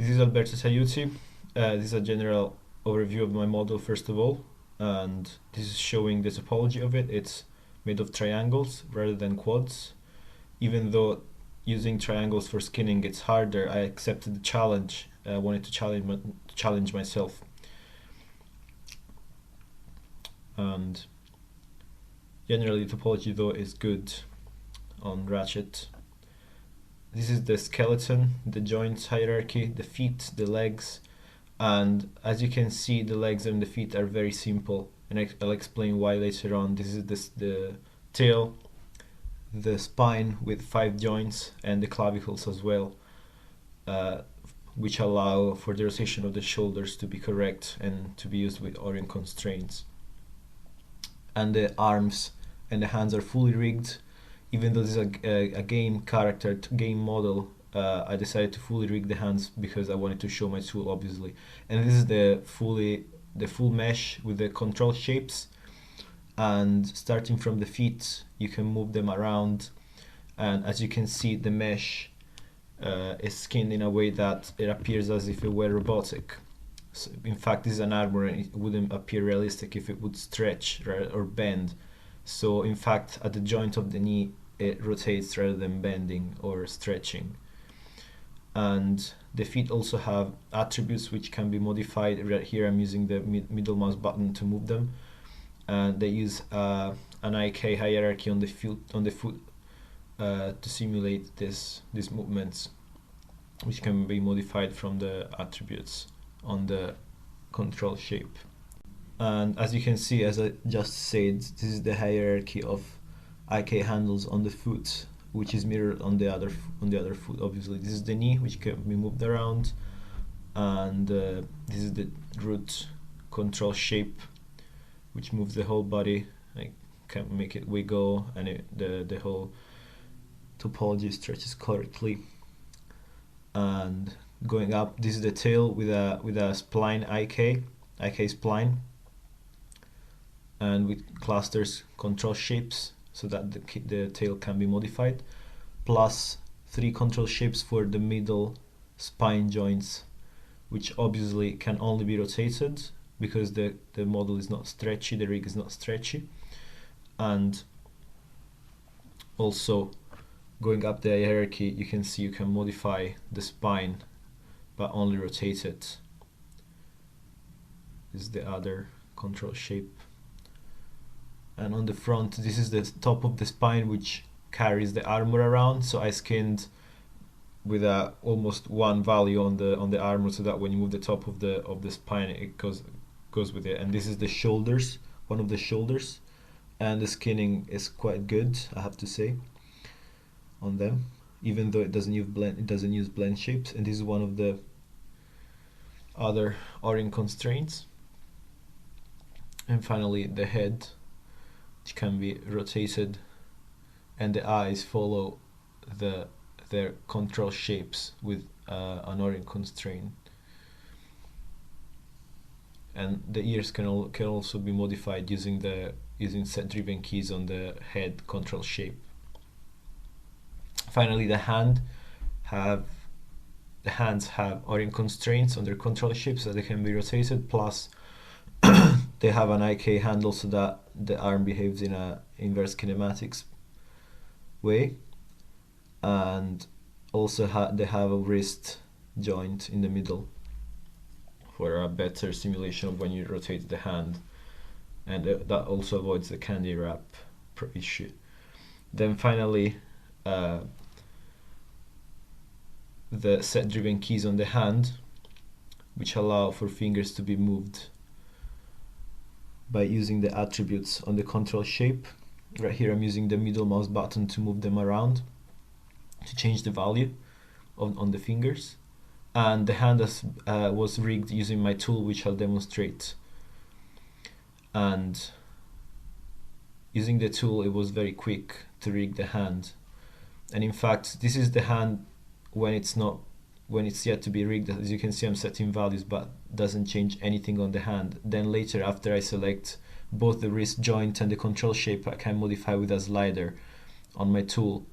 This is Alberto Sayuti. This is a general overview of my model first of all, and this is showing the topology of it. It's made of triangles rather than quads. Even though using triangles for skinning it's harder, I accepted the challenge. I wanted to challenge myself. And generally the topology though is good on Ratchet. This is the skeleton, the joints hierarchy, the feet, the legs, and as you can see the legs and the feet are very simple, and I'll explain why later on. This is the tail, the spine with 5 joints, and the clavicles as well, which allow for the rotation of the shoulders to be correct and to be used with Orion constraints. And the arms and the hands are fully rigged. Even though this is a game character, game model, I decided to fully rig the hands because I wanted to show my tool, obviously. And this is the full mesh with the control shapes. And starting from the feet, you can move them around. And as you can see, the mesh is skinned in a way that it appears as if it were robotic. So in fact, this is an armor, and it wouldn't appear realistic if it would stretch or bend. So in fact, at the joint of the knee, it rotates rather than bending or stretching. And the feet also have attributes which can be modified. Right here I'm using the middle mouse button to move them, and they use an IK hierarchy on the foot to simulate these movements, which can be modified from the attributes on the control shape. And as you can see, as I just said, this is the hierarchy of IK handles on the foot, which is mirrored on the other foot. Obviously, this is the knee, which can be moved around, and this is the root control shape, which moves the whole body. I can make it wiggle, and the whole topology stretches correctly. And going up, this is the tail with a spline IK spline, and with clusters control shapes, so that the tail can be modified, plus 3 control shapes for the middle spine joints, which obviously can only be rotated because the model is not stretchy, the rig is not stretchy. And also going up the hierarchy, you can see you can modify the spine but only rotate it. This is the other control shape. And on the front, this is the top of the spine, which carries the armor around. So I skinned with almost 1 value on the armor, so that when you move the top of the spine, it goes with it. And this is the shoulders, one of the shoulders, and the skinning is quite good, I have to say, on them, even though it doesn't use blend shapes. And this is one of the other Orion constraints. And finally, the head, which can be rotated, and the eyes follow their control shapes with an Orion constraint. And the ears can also be modified using set-driven keys on the head control shape. Finally, the hands have Orion constraints on their control shapes, so they can be rotated, plus they have an IK handle so that the arm behaves in a inverse kinematics way, and also they have a wrist joint in the middle for a better simulation of when you rotate the hand, and that also avoids the candy wrap issue. Then finally, the set-driven keys on the hand, which allow for fingers to be moved by using the attributes on the control shape. Right here I'm using the middle mouse button to move them around, to change the value on the fingers. And the hand was rigged using my tool, which I'll demonstrate. And using the tool, it was very quick to rig the hand. And in fact, this is the hand when it's yet to be rigged. As you can see, I'm setting values, but doesn't change anything on the hand. Then later, after I select both the wrist joint and the control shape, I can modify with a slider on my tool.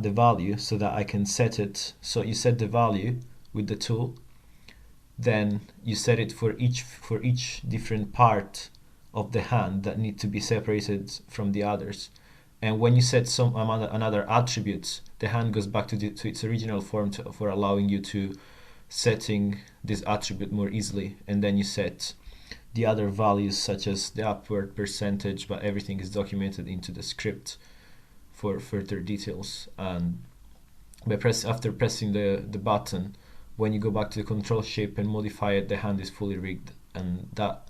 the value so that I can set it. So you set the value with the tool, then you set it for each different part of the hand that need to be separated from the others. And when you set some another attribute, the hand goes back to its original form for allowing you to setting this attribute more easily. And then you set the other values such as the upward percentage, but everything is documented into the script for further details. And after pressing the button, when you go back to the control shape and modify it, the hand is fully rigged, and that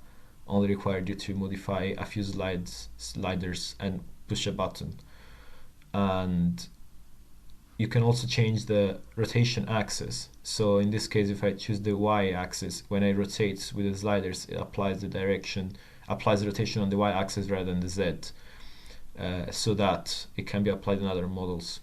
only required you to modify a few sliders and push a button. And you can also change the rotation axis. So in this case, if I choose the Y axis, when I rotate with the sliders, it applies the rotation on the Y axis rather than the Z, so that it can be applied in other models.